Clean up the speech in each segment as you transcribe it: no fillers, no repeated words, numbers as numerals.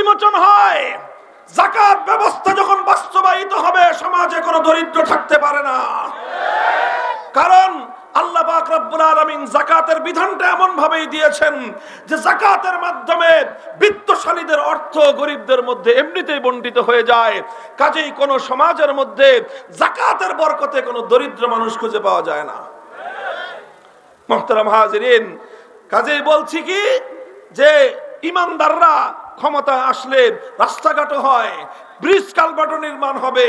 বিমোচন হয়। যাকাত ব্যবস্থা যখন বাস্তবায়িত হবে, সমাজে কোনো দরিদ্র থাকতে পারে না। কারণ আল্লাহ পাক রব্বুল আলামিন যাকাতের বিধানটা এমন ভাবেই দিয়েছেন যে যাকাতের মাধ্যমে বিত্তশালীদের অর্থ গরিবদের মধ্যে এমনিতেই বণ্টিত হয়ে যায়। কাজেই কোনো সমাজের মধ্যে যাকাতের বরকতে কোনো দরিদ্র মানুষ খুঁজে পাওয়া যায় না। মুহতারাম হাজিরিন, কাজেই বলছি কি যে ইমানদাররা ক্ষমতায় আসলে রাস্তাঘাট হয়, ব্রিজ কালভার্ট নির্মাণ হবে,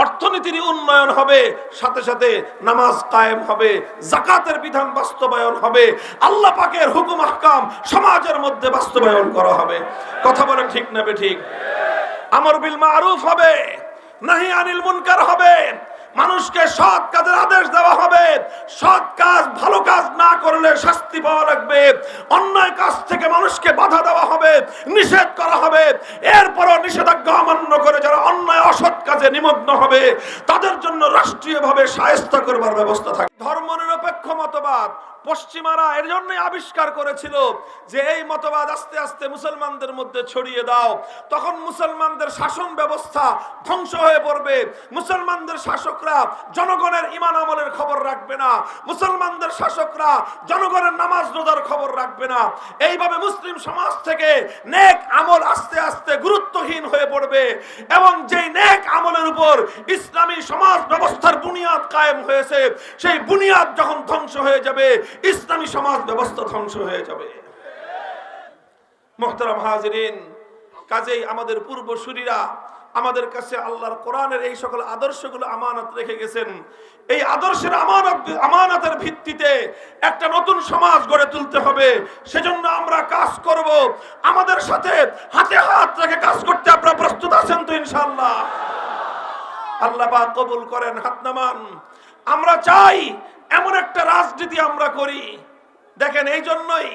অর্থনীতির উন্নয়ন হবে, সাথে সাথে নামাজ কায়েম হবে, যাকাতের বিধান বাস্তবায়ন হবে, আল্লাহ পাকের হুকুম আহকাম সমাজের মধ্যে বাস্তবায়ন করা হবে। কথা বলেন ঠিক না বেঠিক? আমর বিল মারুফ হবে, নাহি আনিল মুনকার হবে, মানুষকে সৎ কাজের আদেশ দেওয়া হবে, সৎ কাজ ভালো কাজ না করলে শাস্তি পাওয়া লাগবে, অন্যায় কাজ থেকে মানুষকে বাধা দেওয়া হবে, নিষেধ করা হবে। এরপরও নিষেধাজ্ঞা অমান্য করে যারা অন্যায় অসৎ কাজে নিমগ্ন হবে তাদের জন্য রাষ্ট্রীয়ভাবে শায়েস্তা করবার ব্যবস্থা থাকে। ধর্মনিরপেক্ষ মতবাদ পশ্চিমারা এর জন্যই আবিষ্কার করেছিল যে এই মতবাদ আস্তে আস্তে মুসলমানদের মধ্যে ছড়িয়ে দাও, তখন মুসলমানদের শাসন ব্যবস্থা ধ্বংস হয়ে পড়বে। মুসলমানদের শাসকরা জনগণের ঈমান আমলের খবর রাখবে না, মুসলমানদের শাসকরা জনগণের নামাজ রোজার খবর রাখবে না। এইভাবে মুসলিম সমাজ থেকে নেক আমল আস্তে আস্তে গুরুত্বহীন হয়ে পড়বে এবং যেই নেক আমলের উপর ইসলামী সমাজ ব্যবস্থার বুনিয়াদ কায়েম হয়েছে, সেই বুনিয়াদ যখন ধ্বংস হয়ে যাবে, ইসলামী সমাজ ব্যবস্থা ধ্বংস হয়ে যাবে। মুহতারাম হাজিরিন, কাজেই আমাদের পূর্বসূরীরা আমাদের কাছে আল্লাহর কোরআনের এই সকল আদর্শগুলো আমানত রেখে গেছেন। এই আদর্শের আমানতের ভিত্তিতে একটা নতুন সমাজ গড়ে তুলতে হবে। সেজন্য আমরা কাজ করব। আমাদের সাথে হাতে হাত রেখে কাজ করতে আপনারা প্রস্তুত আছেন তো ইনশাআল্লাহ? আল্লাহ পাক কবুল করেন, হাত নামান। আমরা চাই এমন একটা রাজনীতি আমরা করি। দেখেন, এই জন্যই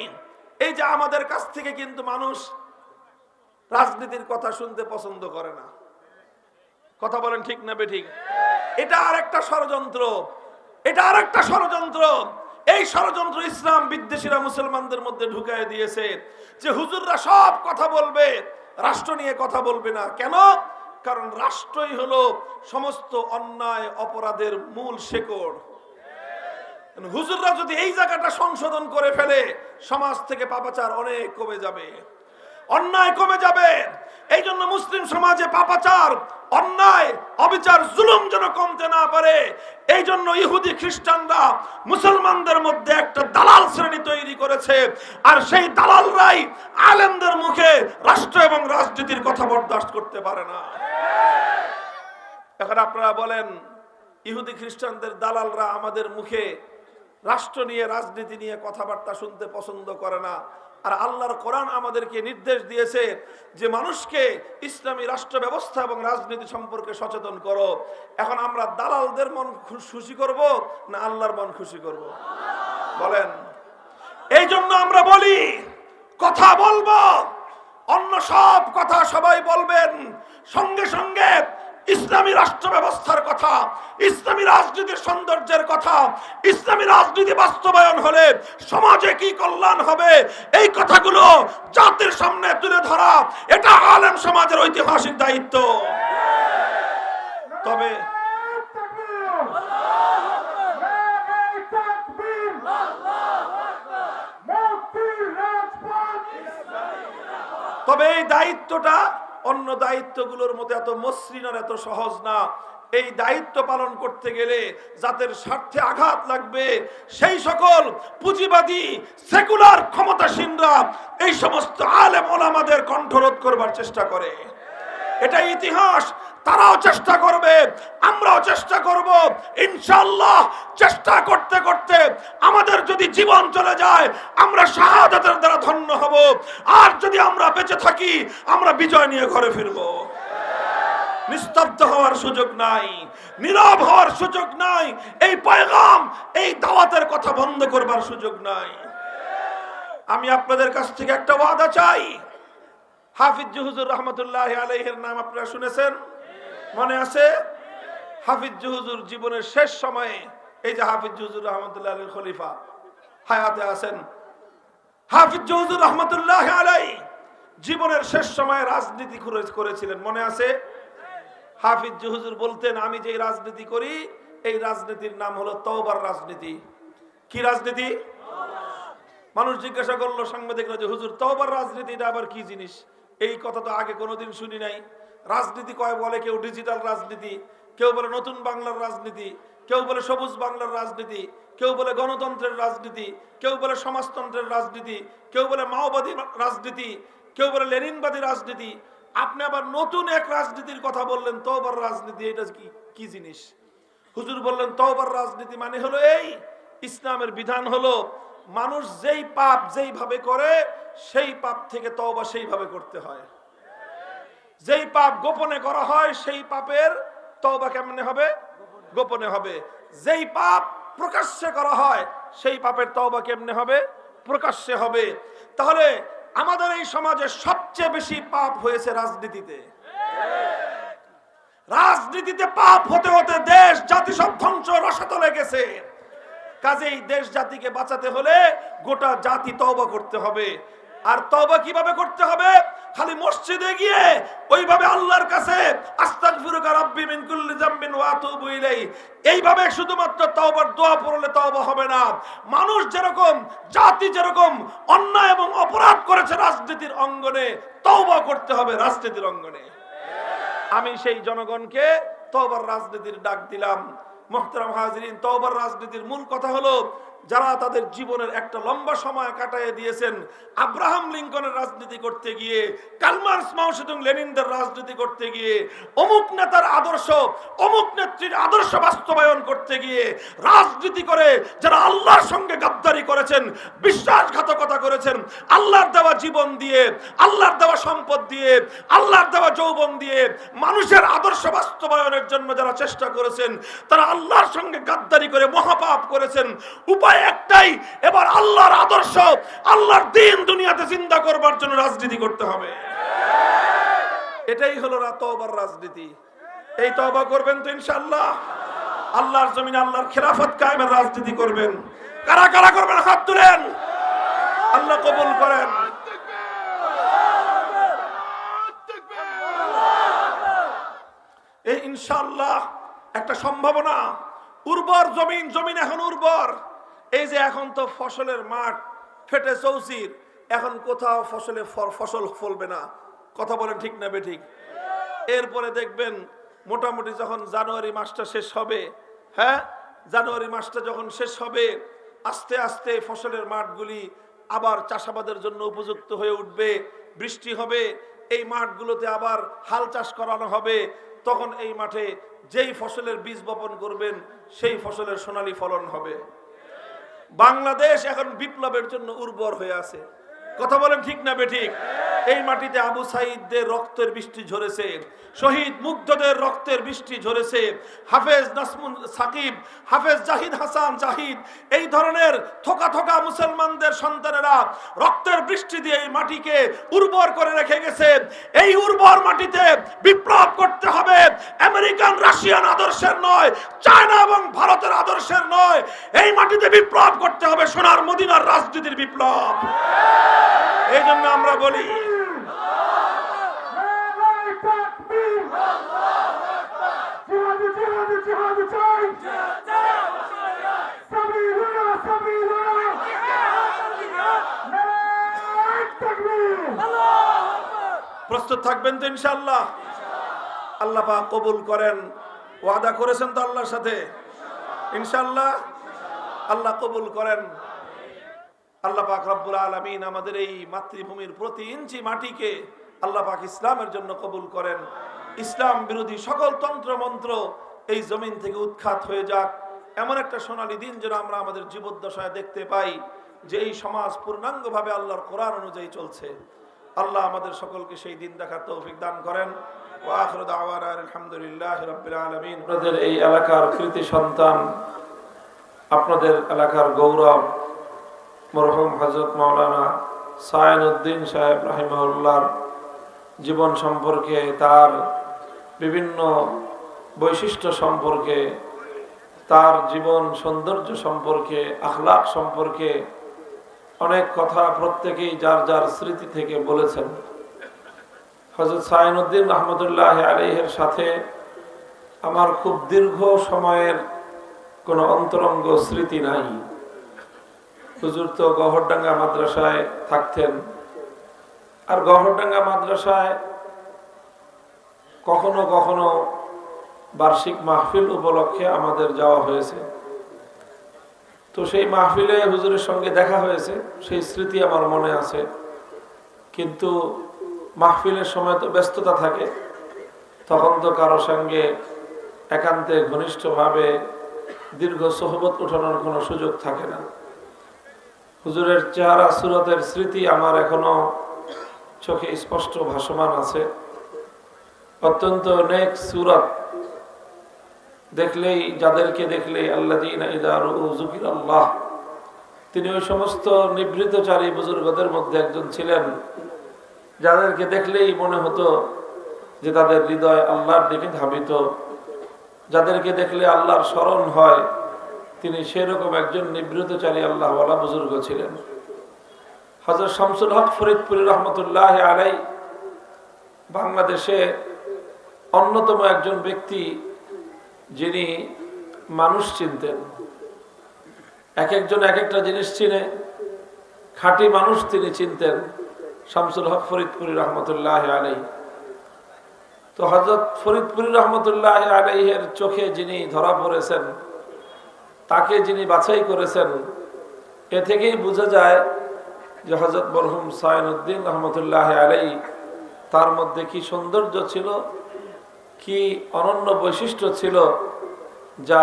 এই যে আমাদের কাছ থেকে কিন্তু মানুষ রাজনীতির কথা শুনতে পছন্দ করে না। কথা বলেন ঠিক না বেঠিক? এটা আরেকটা ষড়যন্ত্র, এটা আরেকটা ষড়যন্ত্র। এই ষড়যন্ত্র ইসলাম বিদ্বেষীরা মুসলমানদের মধ্যে ঢুকায় দিয়েছে যে হুজুররা সব কথা বলবে, রাষ্ট্র নিয়ে কথা বলবে না। কেন? কারণ রাষ্ট্রই হলো সমস্ত অন্যায় অপরাধের মূল শেকড়। হুজুররা যদি এই জায়গাটা সংশোধন করে ফেলে, সমাজ থেকে পাপাচার অনেক কমে যাবে, অন্যায় কমে যাবে। এই জন্য মুসলিম সমাজে পাপাচার, অন্যায়, অবিচার, জুলুম যেন কমতে না পারে, এই জন্য ইহুদি খ্রিস্টানরা মুসলমানদের মধ্যে একটা দালাল শ্রেণী তৈরি করেছে। আর সেই দালালরাই আলেমদের মুখে রাষ্ট্র এবং রাজনীতির কথা বরদাস্ত করতে পারে না। এখন আপনারা বলেন, ইহুদি খ্রিস্টানদের দালালরা আমাদের মুখে রাষ্ট্র নিয়ে, রাজনীতি নিয়ে কথাবার্তা শুনতে পছন্দ করে না, আর আল্লাহর কোরআন আমাদেরকে নির্দেশ দিয়েছে যে মানুষকে ইসলামী রাষ্ট্র ব্যবস্থা এবং রাজনীতি সম্পর্কে সচেতন করো। এখন আমরা দালালদের মন খুশি করব না আল্লাহর মন খুশি করব? বলেন। এই জন্য আমরা বলি, কথা বলবো, অন্য সব কথা সবাই বলবেন, সঙ্গে সঙ্গে ইসলামী রাষ্ট্র ব্যবস্থার কথা, ইসলামী রাজনীতির সৌন্দর্যের কথা, ইসলামী রাজনীতি বাস্তবায়ন হলে সমাজে কি কল্যাণ হবে, এই কথাগুলো জাতির সামনে তুলে ধরা, এটা আলেম সমাজের ঐতিহাসিক দায়িত্ব। তবে এই দায়িত্বটা অন্য দায়িত্বগুলোর মতো এত মসৃণ আর এত সহজ না। এই দায়িত্ব পালন করতে গেলে যাদের স্বার্থে আঘাত লাগবে, সেই সকল পুঁজিবাদী সেকুলার ক্ষমতাসীনরা এই সমস্ত আলেম ওলামাদের কণ্ঠরোধ করবার চেষ্টা করে। এটা ইতিহাস। তারাও চেষ্টা করবে, আমরাও চেষ্টা করব। ইনশাআল্লাহ চেষ্টা করতে করতে আমাদের যদি জীবন চলে যায়, আমরা শাহাদাতের দ্বারা ধন্য হব। আর যদি আমরা বেঁচে থাকি, আমরা বিজয় নিয়ে ঘরে ফিরব। নিস্তব্ধ হওয়ার সুযোগ নাই, নীরব হওয়ার সুযোগ নাই, এই পয়গাম, এই দাওয়াতের কথা বন্ধ করবার সুযোগ নাই। আমি আপনাদের কাছ থেকে একটা ওয়াদা চাই। হাফিজ হুজুর রহমতুল্লাহ আলাইহির নাম আপনারা শুনেছেন, মনে আছে? হাফিজ হুজুর জীবনের শেষ সময়ে, এই যে হাফিজ হুজুর রহমতুল্লাহ আলাইহির খলিফা হায়াতে আছেন, হাফিজ হুজুর রহমতুল্লাহ আলাইহি জীবনের শেষ সময়ে রাজনীতি করেছিলেন, মনে আছে? হাফিজ হুজুর বলতেন, আমি যে রাজনীতি করি এই রাজনীতির নাম হলো তওবার রাজনীতি। কি রাজনীতি? মানুষ জিজ্ঞাসা করলো সাংবাদিকরা যে হুজুর তওবার রাজনীতিটা আবার কি জিনিস? এই কথা তো আগে কোনোদিন শুনি নাই। রাজনীতি কয় বলে কেউ ডিজিটাল রাজনীতি, কেউ বলে নতুন বাংলার রাজনীতি, কেউ বলে সবুজ বাংলার রাজনীতি, কেউ বলে গণতন্ত্রের রাজনীতি, কেউ বলে সমাজতন্ত্রের রাজনীতি, কেউ বলে মাওবাদী রাজনীতি, কেউ বলে লেনিনবাদী রাজনীতি। আপনি আবার নতুন এক রাজনীতির কথা বললেন, তওবার রাজনীতি। এটা কি জিনিস? হুজুর বললেন তওবার রাজনীতি মানে হলো এই, ইসলামের বিধান হলো মানুষ যেই পাপ যেইভাবে করে সেই পাপ থেকে তওবা সেইভাবে করতে হয়। যেই পাপ গোপনে করা হয় সেই পাপের তওবা কেমনে হবে? গোপনে হবে। যেই পাপ প্রকাশ্যে করা হয় সেই পাপের তওবা কেমনে হবে? প্রকাশ্যে হবে। তাহলে আমাদের এই সমাজে সবচেয়ে বেশি পাপ হয়েছে রাজনীতিতে। রাজনীতিতে পাপ হতে হতে দেশ জাতি সব ধ্বংস রসাতলে গেছে। কাজেই দেশ জাতিকে বাঁচাতে হলে গোটা জাতি তওবা করতে হবে। আর তওবা কিভাবে করতে হবে? খালি মসজিদে গিয়ে ওইভাবে আল্লাহর কাছে আস্তাগফিরুকা রাব্বি মিন কুল্লি যামবিন ওয়া আতুবু ইলাইহি এইভাবে শুধুমাত্র তওবার দোয়া পড়লে তওবা হবে না। মানুষ যেরকম, জাতি যেরকম অন্যায় এবং অপরাধ করেছে রাজনীতির অঙ্গনে, তওবা করতে হবে রাজনীতির অঙ্গনে। আমি সেই জনগণকে তওবার রাজনীতির ডাক দিলাম। মুহতারাম হাজিরিন, তওবার রাজনীতির মূল কথা হলো যারা তাদের জীবনের একটা লম্বা সময় কাটায় দিয়েছেন আব্রাহাম লিঙ্কনের রাজনীতি করতে গিয়ে, কার্ল মার্কস মাও সেতুং লেনিনদের রাজনীতি করতে গিয়ে, অমুক নেতার আদর্শ, অমুক নেত্রীর আদর্শ বাস্তবায়ন করতে গিয়ে রাজনীতি করে যারা আল্লাহর সঙ্গে গাদ্দারি করেছেন, বিশ্বাসঘাতকতা করেছেন, আল্লাহর দেওয়া জীবন দিয়ে, আল্লাহর দেওয়া সম্পদ দিয়ে, আল্লাহর দেওয়া যৌবন দিয়ে মানুষের আদর্শ বাস্তবায়নের জন্য যারা চেষ্টা করেছেন, তারা আল্লাহর সঙ্গে গাদ্দারি করে মহাপাপ করেছেন। উপায় একটাই, এবার আল্লাহর আদর্শ, আল্লাহর দ্বীন দুনিয়াতে জিন্দা করবার জন্য রাজনীতি করতে হবে। এটাই হলো তওবার রাজনীতি। এই তওবা করবেন তো ইনশাআল্লাহ? আল্লাহর জমিনে আল্লাহর খেলাফত কায়েমের রাজনীতি করবেন। কারা কারা করবেন হাত তুলেন, আল্লাহ কবুল করেন। এই ইনশাআল্লাহ একটা সম্ভাবনা। উর্বর জমিন, জমিন এখন উর্বর। এই যে এখন তো ফসলের মাঠ ফেটে চৌচির, এখন কোথাও ফসল ফলবে না। কথা বলেন ঠিক না বেঠিক? এরপরে দেখবেন মোটামুটি যখন জানুয়ারি মাসটা শেষ হবে, হ্যাঁ, জানুয়ারি মাসটা যখন শেষ হবে, আস্তে আস্তে ফসলের মাঠগুলি আবার চাষাবাদের জন্য উপযুক্ত হয়ে উঠবে। বৃষ্টি হবে, এই মাঠগুলোতে আবার হাল চাষ করানো হবে। তখন এই মাঠে যেই ফসলের বীজ বপন করবেন সেই ফসলের সোনালী ফলন হবে। বাংলাদেশ এখন বিপ্লবের জন্য উর্বর হয়ে আছে। কথা বলেন ঠিক না বেঠিক? এই মাটিতে আবু সাইদদের রক্তের বৃষ্টি ঝরেছে, শহীদ মুগ্ধদের রক্তের বৃষ্টি ঝরেছে, হাফেজ নাসমুন সাকিব, হাফেজ জাহিদ হাসান জাহিদ, এই ধরনের থোকা থোকা মুসলমানদের সন্তানেরা রক্তের বৃষ্টি দিয়ে এই মাটিকে উর্বর করে রেখে গেছে। এই উর্বর মাটিতে বিপ্লব করতে হবে। আমেরিকান রাশিয়ান আদর্শের নয়, চায়না এবং ভারতের আদর্শের নয়। এই মাটিতে বিপ্লব করতে হবে, সোনার মদিনার রাজনীতির বিপ্লব। এই জন্য আমরা বলি প্রস্তুত থাকবেন তো ইনশাআল্লাহ? আল্লাহ পাক কবুল করেন। ওয়াদা করেছেন তো আল্লাহর সাথে? ইনশাআল্লাহ আল্লাহ কবুল করেন। আল্লাহ পাক রব্বুল আলামিন আমাদের এই মাতৃভূমির প্রতি ইঞ্চি মাটিকে আল্লাহ পাক ইসলামের জন্য কবুল করেন। ইসলাম বিরোধী সকল তন্ত্র মন্ত্র এই জমিন থেকে উৎখাত হয়ে যাক। এমন একটা সোনালী দিন যেন আমরা আমাদের জীবদ্দশায় দেখতে পাই যে এই সমাজ পূর্ণাঙ্গভাবে আল্লাহর কোরআন অনুযায়ী চলছে। আল্লাহ আমাদের সকলকে সেই দিন দেখার তৌফিক দান করেন। ওয়া আখিরু দাওয়ানা আলহামদুলিল্লাহি রাব্বিল আলামিন। আপনাদের এই এলাকার কৃতি সন্তান, আপনাদের এলাকার গৌরব মরহুম হযরত মাওলানা সায়েনউদ্দিন সাহেব রাহিমাহুল্লাহর জীবন সম্পর্কে, তার বিভিন্ন বৈশিষ্ট্য সম্পর্কে, তার জীবন সৌন্দর্য সম্পর্কে, আখলাক সম্পর্কে অনেক কথা প্রত্যেকেই যার যার স্মৃতি থেকে বলেছেন। হযরত সাইনুদ্দিন রহমতুল্লাহ আলাইহির সাথে আমার খুব দীর্ঘ সময়ের কোনো অন্তরঙ্গ স্মৃতি নাই। হুজুর তো গহরডাঙ্গা মাদ্রাসায় থাকতেন, আর গহরডাঙ্গা মাদ্রাসায় কখনো কখনো বার্ষিক মাহফিল উপলক্ষে আমাদের যাওয়া হয়েছে। তো সেই মাহফিলে হুজুরের সঙ্গে দেখা হয়েছে, সেই স্মৃতি আমার মনে আছে। কিন্তু মাহফিলের সময় তো ব্যস্ততা থাকে, তখন তো কারো সঙ্গে একান্তে ঘনিষ্ঠভাবে দীর্ঘ সোহবত উঠানোর কোনো সুযোগ থাকে না। হুজুরের চেহারা সুরতের স্মৃতি আমার এখনো চোখে স্পষ্ট ভাসমান আছে। অত্যন্ত নেক সুরত, দেখলেই যাদেরকে দেখলেই আল্লাযীনা ইযা রাউ যুকিরাল্লাহ, তিনি ওই সমস্ত নিভৃতচারী বুজুর্গদের মধ্যে একজন ছিলেন যাদেরকে দেখলেই মনে হতো যে তাদের হৃদয় আল্লাহর দিকে ধাবিত, যাদেরকে দেখলে আল্লাহর স্মরণ হয়, তিনি সেরকম একজন নিভৃতচারী আল্লাহওয়ালা বুজুর্গ ছিলেন। হযরত শামসুল হক ফরিদপুরী রহমতুল্লাহ আলাইহি বাংলাদেশে অন্যতম একজন ব্যক্তি যিনি মানুষ চিনতেন। এক একজন এক একটা জিনিস চিনে, খাঁটি মানুষ তিনি চিনতেন, শামসুল হক ফরিদপুরী রহমতুল্লাহ আলাইহি। তো হযরত ফরিদপুরী রহমতুল্লাহ আলাইহির চোখে যিনি ধরা পড়েছেন, তাকে যিনি বাছাই করেছেন, এ থেকেই বোঝা যায় যে হযরত মরহুম সাইনুদ্দিন রহমতুল্লাহ আলাইহি তার মধ্যে কি সৌন্দর্য ছিল, কি অনন্য বৈশিষ্ট্য ছিল, যা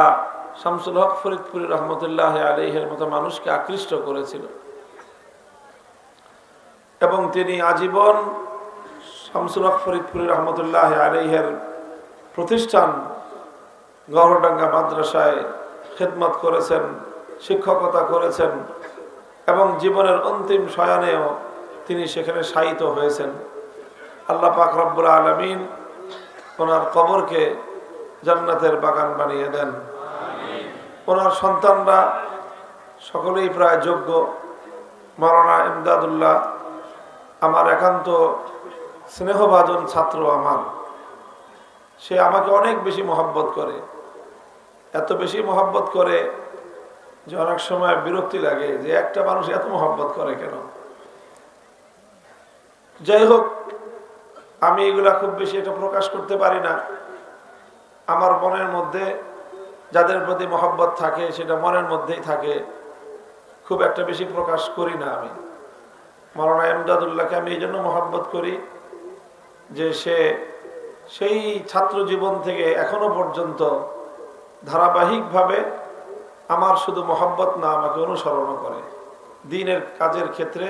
শামসুল হক ফরিদপুরী রহমতুল্লাহ আলাইহির মতো মানুষকে আকৃষ্ট করেছিল। এবং তিনি আজীবন শামসুল হক ফরিদপুরী রহমতুল্লাহ আলাইহির প্রতিষ্ঠান গহরডাঙ্গা মাদ্রাসায় খেদমত করেছেন, শিক্ষকতা করেছেন, এবং জীবনের অন্তিম শয়ানেও তিনি সেখানে শায়িত হয়েছেন। আল্লাহ পাক রব্বুল আলামিন ওনার কবরকে জান্নাতের বাগান বানিয়ে দেন। ওনার সন্তানরা সকলেই প্রায় যোগ্য। মাওলানা ইমদাদুল্লাহ আমার একান্ত স্নেহভাজন ছাত্র, আমার সে আমাকে অনেক বেশি মহব্বত করে, এত বেশি মহব্বত করে যে অনেক সময় বিরক্তি লাগে যে একটা মানুষ এত মহব্বত করে কেন। যাই হোক, আমি এগুলা খুব বেশি এটা প্রকাশ করতে পারি না। আমার মনের মধ্যে যাদের প্রতি মহব্বত থাকে সেটা মনের মধ্যেই থাকে, খুব একটা বেশি প্রকাশ করি না। আমি মাওলানা ইমদাদুল্লাহকে আমি এই জন্য মহব্বত করি যে সে সেই ছাত্র জীবন থেকে এখনো পর্যন্ত ধারাবাহিকভাবে আমার শুধু মহব্বত না, আমাকে অনুসরণ করে, দ্বীনের কাজের ক্ষেত্রে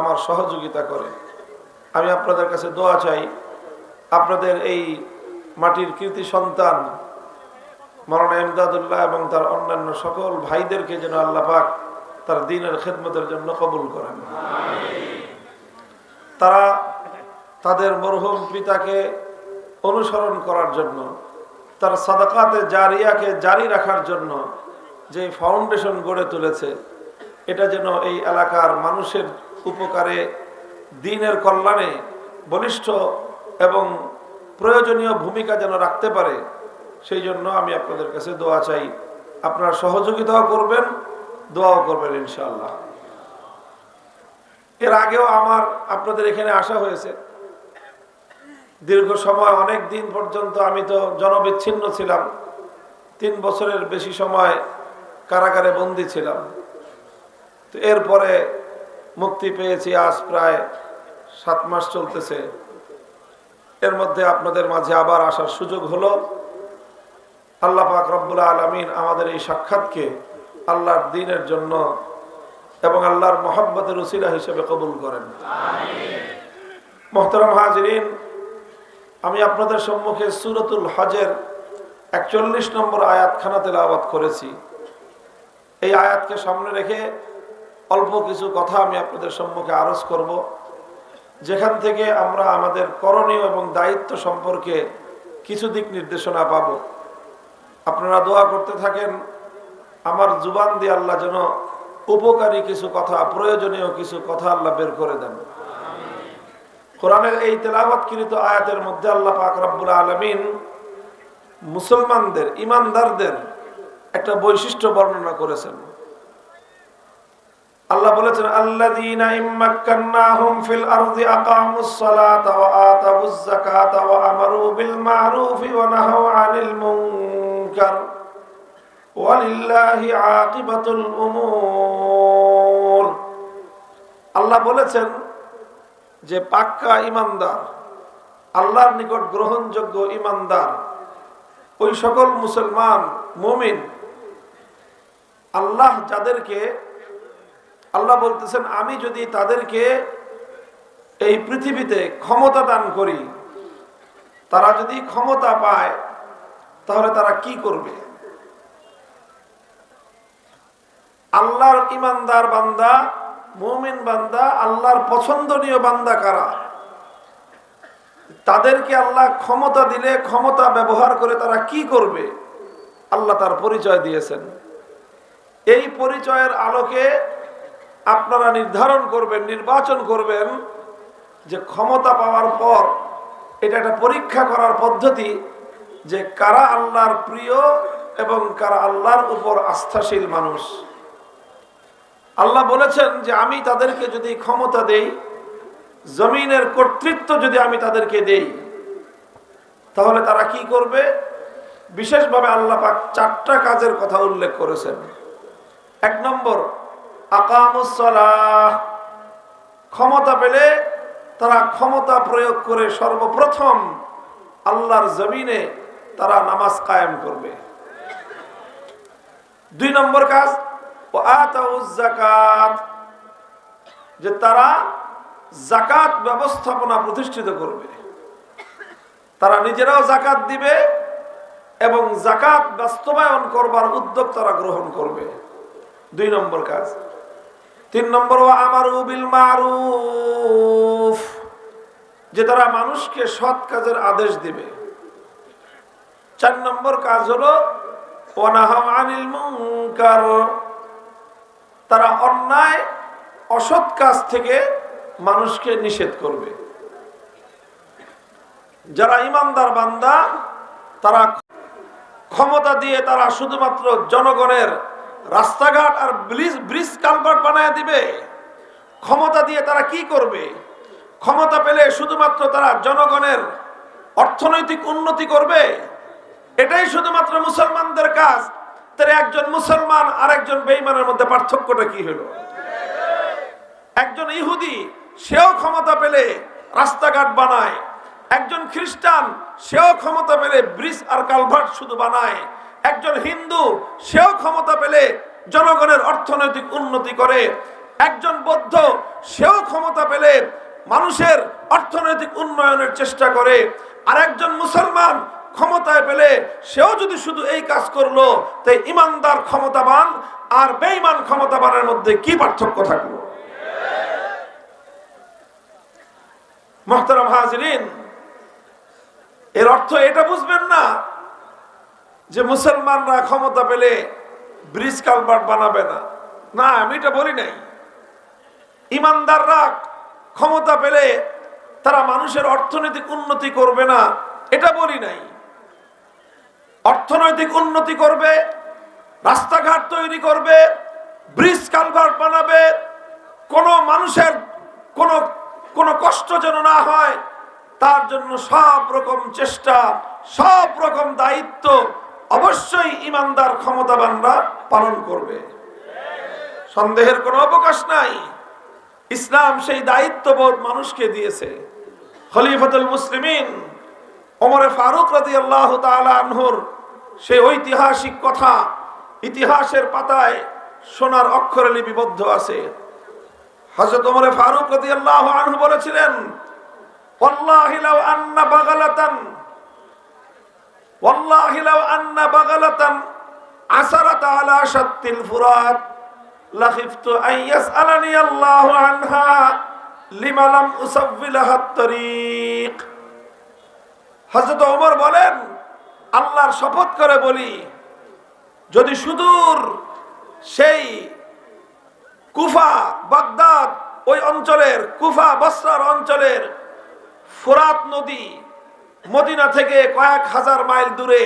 আমার সহযোগিতা করে। আমি আপনাদের কাছে দোয়া চাই, আপনাদের এই মাটির কৃতি সন্তান মাওলানা ইমদাদুল্লাহ এবং তার অন্যান্য সকল ভাইদেরকে যেন আল্লাহ পাক তার দ্বীনের খেদমতের জন্য কবুল করেন। তারা তাদের মরহুম পিতাকে অনুসরণ করার জন্য, তার সাদাকাতে জারিয়াকে জারি রাখার জন্য যে ফাউন্ডেশন গড়ে তুলেছে, এটা যেন এই এলাকার মানুষের উপকারে, দ্বীনের কল্যাণে বলিষ্ঠ এবং প্রয়োজনীয় ভূমিকা যেন রাখতে পারে, সেই জন্য আমি আপনাদের কাছে দোয়া চাই। আপনারা সহযোগিতাও করবেন, দোয়াও করবেন ইনশাআল্লাহ। এর আগেও আমার আপনাদের এখানে আসা হয়েছে, দীর্ঘ সময়, অনেক দিন পর্যন্ত আমি তো জনবিচ্ছিন্ন ছিলাম, 3 বছরের বেশি সময় কারাগারে বন্দী ছিলাম। তো এরপরে মুক্তি পেয়েছি, আজ প্রায় 7 মাস চলতেছে। এর মধ্যে আপনাদের মাঝে আবার আসার সুযোগ হলো। আল্লাহ পাক রব্বুল আলামিন আমাদের এই সাক্ষাৎকে আল্লাহর দ্বীনের জন্য এবং আল্লাহর মহব্বতের উসিলা হিসেবে কবুল করেন। মুহতারাম হাজিরিন, আমি আপনাদের সম্মুখে সূরাতুল হজের 41 নম্বর আয়াতখানা তেলাওয়াত করেছি। এই আয়াতকে সামনে রেখে অল্প কিছু কথা আমি আপনাদের সম্মুখে আরজ করব, যেখান থেকে আমরা আমাদের করণীয় এবং দায়িত্ব সম্পর্কে কিছু দিক নির্দেশনা পাব। আপনারা দোয়া করতে থাকেন আমার জুবান দিয়ে আল্লাহ যেন উপকারী কিছু কথা, প্রয়োজনীয় কিছু কথা আল্লাহ বের করে দেন। কোরআনের এই তেলাওয়াতকৃত আয়াতের মধ্যে আল্লাহ পাক রব্বুল আলামিন মুসলমানদের, ইমানদারদের একটা বৈশিষ্ট্য বর্ণনা করেছেন। আল্লাহ বলেছেন, আল্লাযীনা ইম্মাক্কান্নাহুম ফিল আরদি আকামুস সালাতা ওয়া আতাউয যাকাতা ওয়া আমারু বিল মা'রুফি ওয়া নাহাউ আনিল মুনকার ওয়ালিল্লাহি আকিবাতুল উমুর। আল্লাহ বলেছেন যে পাক্কা ইমানদার, আল্লাহর নিকট গ্রহণযোগ্য ইমানদার ওই সকল মুসলমান মুমিন, আল্লাহ যাদেরকে, আল্লাহ বলতেছেন আমি যদি তাদেরকে এই পৃথিবীতে ক্ষমতা দান করি, তারা যদি ক্ষমতা পায় তাহলে তারা কি করবে? আল্লাহর ইমানদার বান্দা, মুমিন বান্দা, আল্লাহর পছন্দনীয় বান্দা কারা? তাদেরকে আল্লাহ ক্ষমতা দিলে ক্ষমতা ব্যবহার করে তারা কি করবে? আল্লাহ তার পরিচয় দিয়েছেন। এই পরিচয়ের আলোকে আপনারা নির্ধারণ করবেন, নির্বাচন করবেন যে ক্ষমতা পাওয়ার পর এটা একটা পরীক্ষা করার পদ্ধতি যে কারা আল্লাহর প্রিয় এবং কারা আল্লাহর উপর আস্থাশীল মানুষ। আল্লাহ বলেছেন যে আমি তাদেরকে যদি ক্ষমতা দেই, জমিনের কর্তৃত্ব যদি আমি তাদেরকে দেই, তাহলে তারা কি করবে? বিশেষভাবে আল্লাহ পাক 4টা কাজের কথা উল্লেখ করেছেন। 1 নম্বর, আকামুস সালাহ। ক্ষমতা পেলে তারা ক্ষমতা প্রয়োগ করে সর্বপ্রথম আল্লাহর জমিনে তারা নামাজ কায়েম করবে। 2 নম্বর কাজ, ওয়া আতাউয যাকাত, যে তারা যাকাত ব্যবস্থাপনা প্রতিষ্ঠিত করবে। তারা নিজেরাও যাকাত দিবে এবং যাকাত বাস্তবায়ন করবার উদ্যোগ তারা গ্রহণ করবে। 2 নম্বর কাজ। 3 নম্বর, ওয়া আমারু বিল মারুফ, যে তারা মানুষকে সৎ কাজের আদেশ দিবে। 4 নম্বর কাজ হলো ওয়া নাহাউ আনিল মুনকার, তারা অন্যায় অসৎ কাজ থেকে মানুষকে নিষেধ করবে। যারা ইমানদার বান্দা তারা ক্ষমতা দিয়ে তারা শুধুমাত্র জনগণের রাস্তাঘাট আর ব্রিজ কালভার্ট বানায় দিবে। ক্ষমতা দিয়ে তারা কি করবে? ক্ষমতা পেলে শুধুমাত্র তারা জনগণের অর্থনৈতিক উন্নতি করবে। এটাই শুধুমাত্র মুসলমানদের কাজ। তাহলে একজন মুসলমান আর একজন বেঈমানের মধ্যে পার্থক্যটা কি হলো? একজন ইহুদি সেও ক্ষমতা পেলে রাস্তাঘাট বানায়, একজন খ্রিস্টান সেও ক্ষমতা পেলে ব্রিজ আর কালভার্ট শুধু বানায়, একজন হিন্দু সেও ক্ষমতা পেলে জনগণের অর্থনৈতিক উন্নতি করে, একজন বৌদ্ধ সেও ক্ষমতা পেলে মানুষের অর্থনৈতিক উন্নয়নের চেষ্টা করে, আর একজন মুসলমান ক্ষমতায় পেলে সেও যদি শুধু এই কাজ করলো, তাই ইমানদার ক্ষমতাবান আর বেঈমান ক্ষমতাবানের মধ্যে কি পার্থক্য থাকলো? মুহতারাম হাজিরিন, এর অর্থ এটা বুঝবেন না যে মুসলমানরা ক্ষমতা পেলে ব্রিজ কালভার্ট বানাবে না। না, আমি এটা বলি নাই। ইমানদাররা ক্ষমতা পেলে তারা মানুষের অর্থনৈতিক উন্নতি করবে না, এটা বলি নাই। অর্থনৈতিক উন্নতি করবে, রাস্তাঘাট তৈরি করবে, ব্রিজ কালভার্ট বানাবে, কোন মানুষের কোন কষ্ট যেন না হয় তার জন্য সব রকম চেষ্টা, সব রকম দায়িত্ব অবশ্যই ইমানদার ক্ষমতাবানরা পালন করবে। সন্দেহের কোনো অবকাশ নাই। ইসলাম সেই দায়িত্ববোধ মানুষকে দিয়েছে। খলিফাতুল মুসলিমিন ওমর ফারুক রাদিয়াল্লাহু তাআলা আনহুর সেই ঐতিহাসিক কথা ইতিহাসের পাতায় সোনার অক্ষরে লিপিবদ্ধ আছে। হযরত ওমর ফারুক রাদিয়াল্লাহু আনহু বলেছিলেন, ওয়াল্লাহি লাউ আন্না বাগালাতান আসারাত আলা শাত্তিল ফুরাত লাখিফতু আন ইয়াসআলানি আল্লাহু আনহা লিমা লাম উসাব্বিলাহা আত-তরিক। হযরত ওমর বলেন, আল্লাহর শপথ করে বলি, যদি সুদূর সেই কুফা, বাগদাদ, ওই অঞ্চলের কুফা, বসরার অঞ্চলের ফোরাত নদী মদিনা থেকে কয়েক হাজার মাইল দূরে,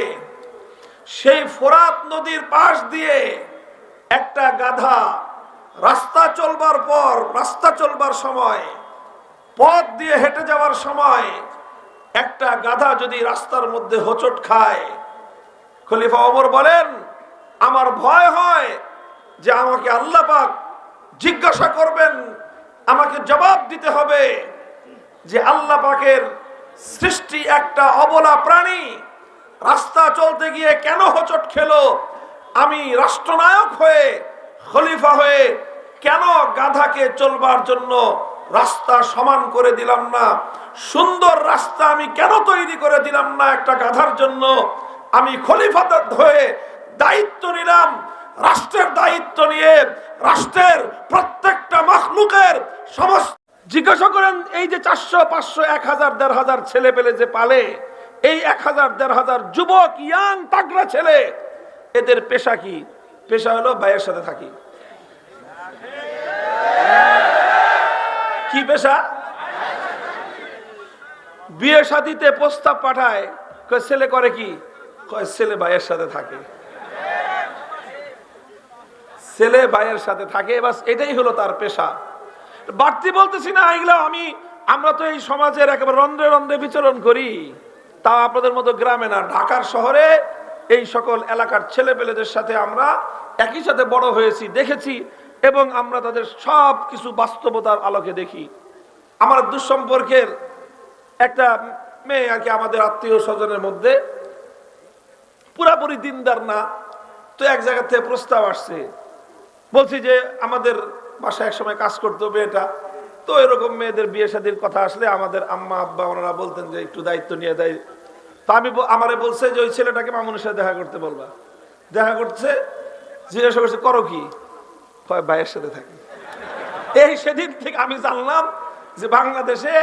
সেই ফোরাত নদীর পাশ দিয়ে একটা গাধা রাস্তা চলবার সময়, পথ দিয়ে হেঁটে যাওয়ার সময় একটা গাধা যদি রাস্তার মধ্যে হোঁচট খায়, খলিফা ওমর বলেন আমার ভয় হয় যে আমাকে আল্লাহ পাক জিজ্ঞাসা করবেন, আমাকে জবাব দিতে হবে যে আল্লাহ পাকের সৃষ্টি একটা অবলা প্রাণী রাস্তা চলতে গিয়ে কেন হোঁচট খেলো, আমি রাষ্ট্রনায়ক হয়ে খলিফা হয়ে কেন গাধাকে চলবার জন্য রাস্তা সমান করে দিলাম না, সুন্দর রাস্তা আমি কেন তৈরি করে দিলাম না একটা গাধার জন্য। আমি খলিফা হয়ে দায়িত্ব নিলাম, রাষ্ট্রের দায়িত্ব নিয়ে রাষ্ট্রের প্রত্যেকটা মাখলুকের সমস্ত জিজ্ঞাসা করেন এই যে 400, 500, 1000, 1500 ছেলে পেলে যে পালে, এই 1000, 1500 যুবক ইয়াং তাগড়া ছেলে, এদের পেশা কি? পেশা হলো ভাইয়ের সাথে থাকি। কি পেশা? বিয়ে শাদীতে প্রস্তাব পাঠায়, ছেলে করে কি? ছেলে ভাইয়ের সাথে থাকে, ছেলে ভাইয়ের সাথে থাকে, বাস এটাই হলো তার পেশা। বাড়তি বলতেছি না এগুলো, আমরা তো এই সমাজের একেবারে রন্ধ্রে রন্ধ্রে বিচরণ করি, তাও আপনাদের মতো গ্রামে না, ঢাকার শহরে এই সকল এলাকার ছেলে পেলেদের সাথে আমরা একই সাথে বড় হয়েছি, দেখেছি, এবং আমরা তাদের সব কিছু বাস্তবতার আলোকে দেখি। আমার দুঃসম্পর্কের একটা মেয়ে আর কি, আমাদের আত্মীয় স্বজনের মধ্যে, পুরাপুরি দিনদার না, তো এক জায়গা থেকে প্রস্তাব আসছে, বলছি যে আমাদের বাসায় এক সময় কাজ করতো মেয়েটা, তো এরকম মেয়েদের বিয়ে শাদীর কথা আসলে আমাদের আম্মা আব্বা ওনারা বলতেন যে একটু দায়িত্ব নিয়ে দেয়। তো আমারে বলছে যে ওই ছেলেটাকে মামুনের সাথে দেখা করতে বলবা। দেখা করছে, জিজ্ঞাসা করছে করো কি? ভাইয়ের সাথে থাকি। এই সেদিন থেকে আমি জানলাম যে বাংলাদেশে